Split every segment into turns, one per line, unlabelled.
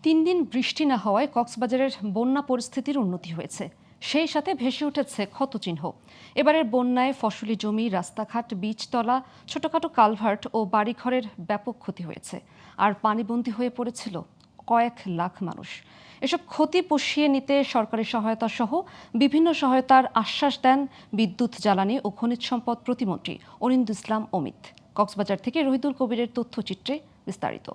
3 দিন বৃষ্টি না হওয়ায় কক্সবাজারের বন্যা পরিস্থিতির উন্নতি হয়েছে। সেই সাথে ভেসে উঠেছে ক্ষতচিহ্ন। এবারের বন্যায় ফসলি জমি, রাস্তাঘাট, বীজতলা, ছোটখাটো কালভার্ট ও বাড়িঘরের ব্যাপক ক্ষতি হয়েছে। আর পানিবন্দী হয়ে পড়েছিল কয়েক লাখ মানুষ। এসব ক্ষতি পুষিয়ে নিতে সরকারি সহায়তা সহ বিভিন্ন সহায়তার আশ্বাস দেন বিদ্যুৎ, জ্বালানি ও খনিজ সম্পদ প্রতিমন্ত্রী অনিন্দ ইসলাম অমিত। কক্সবাজার থেকে রহিদুল কবিরের তথ্যচিত্রে বিস্তারিত।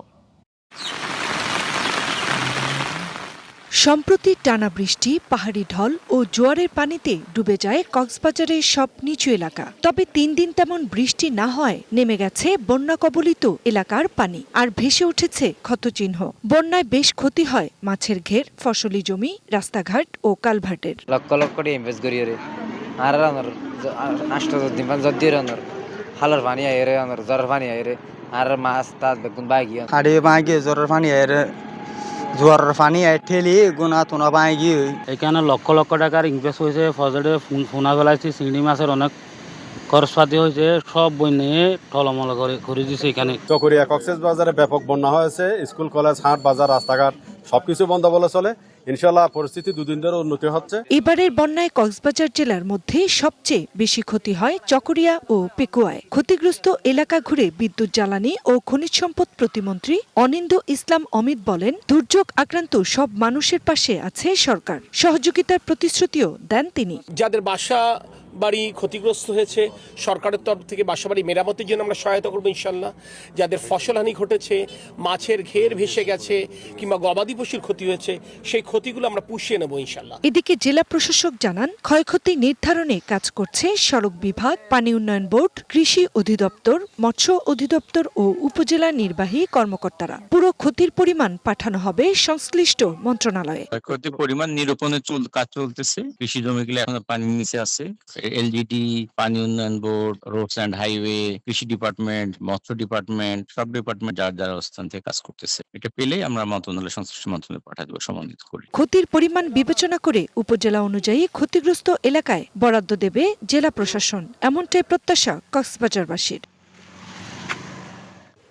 সম্প্রতি টানা বৃষ্টি, পাহাড়ি ঢল ও জোয়ারের পানিতে ডুবে যায় কক্সবাজারের সব নিচু এলাকা। তবে 3 দিন তেমন বৃষ্টি না হয় নেমে গেছে বন্যা কবলিত এলাকার পানি, আর ভেসে উঠেছে ক্ষতচিহ্ন। বন্যায় বেশ ক্ষতি হয় মাছের ঘের, ফসলি জমি, রাস্তাঘাট ও কালভার্টের।
লক্ষ লক্ষ ইনভেস্ট করি আর আষ্ট দিন যদি হালার পানি আইরে জ্বরের পানি আইরে আর মাছ তাজ বেগুন বাগি
আড়ে বাগি জ্বরের পানি আইরে জোয়ারের পানি ঠেলি গুনা তুনা বাগি।
এখানে লক্ষ লক্ষ টাকার ইনভেস্ট হয়েছে, ফজলে ফোনা ফেলাইছে, চিংড়ি মাছের অনেক খরচপাতি হয়েছে, সব বই নিয়ে টলমল করে দিয়েছে। এখানে
চকরিয়া কক্সবাজারে ব্যাপক বন্যা হয়েছে। স্কুল, কলেজ, হাট, বাজার, রাস্তাঘাট সবকিছু বন্ধ বলে চলে। ইনশাল্লাহ পরিস্থিতি দুদিন ধরে উন্নতি হচ্ছে।
এবারের বন্যায় কক্সবাজার জেলার মধ্যে সবচেয়ে বেশি ক্ষতি হয় চকরিয়া ও পেকুয়ায়। ক্ষতিগ্রস্ত এলাকা ঘুরে বিদ্যুৎ, জ্বালানি ও খনিজ সম্পদ প্রতিমন্ত্রী অনিন্দ ইসলাম অমিত বলেন, দুর্যোগ আক্রান্ত সব মানুষের পাশে আছে সরকার। সহযোগিতার প্রতিশ্রুতিও দেন তিনি।
যাদের বাসা বাড়ি ক্ষতিগ্রস্ত হয়েছে, সরকারের তরফ থেকে বাসাবাড়ি মেরামতের জন্য আমরা সহায়তা করবো ইনশাল্লাহ। যাদের ফসলহানি ঘটেছে, মাছের ঘের ভেসে গেছে কিংবা গবাদি পশুর ক্ষতি হয়েছে, সেই ক্ষতিগুলো আমরা পুষিয়ে নেবো ইনশাল্লাহ।
এদিকে জেলা প্রশাসক জানান, ক্ষয়ক্ষতি নির্ধারণে কাজ করছে সড়ক বিভাগ, পানি উন্নয়ন বোর্ড, কৃষি অধিদপ্তর, মৎস্য অধিদপ্তর ও উপজেলা নির্বাহী কর্মকর্তারা। পুরো ক্ষতির পরিমাণ পাঠানো হবে সংশ্লিষ্ট মন্ত্রণালয়ে।
ক্ষতির পরিমাণ নিরূপণের কাজ চলতেছে। কৃষি জমিগুলো এখন পানির নিচে আছে। এলজিডি, পানি উন্নয়ন বোর্ড, রোডস অ্যান্ড হাইওয়ে, কৃষি ডিপার্টমেন্ট, মৎস্য ডিপার্টমেন্ট, সব ডিপার্টমেন্ট যার যার অবস্থান থেকে কাজ করতেছে। এটা পেলেই আমরা মন্ত্রণালয়, সংশ্লিষ্ট মন্ত্রণালয়ে পাঠা দেবো সমন্বিত করে।
ক্ষতির পরিমাণ বিবেচনা করে উপজেলা অনুযায়ী ক্ষতিগ্রস্ত এলাকায় বরাদ্দ দেবে জেলা প্রশাসন, এমনটাই প্রত্যাশা কক্সবাজারবাসীর।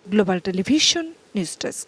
Global television news desk.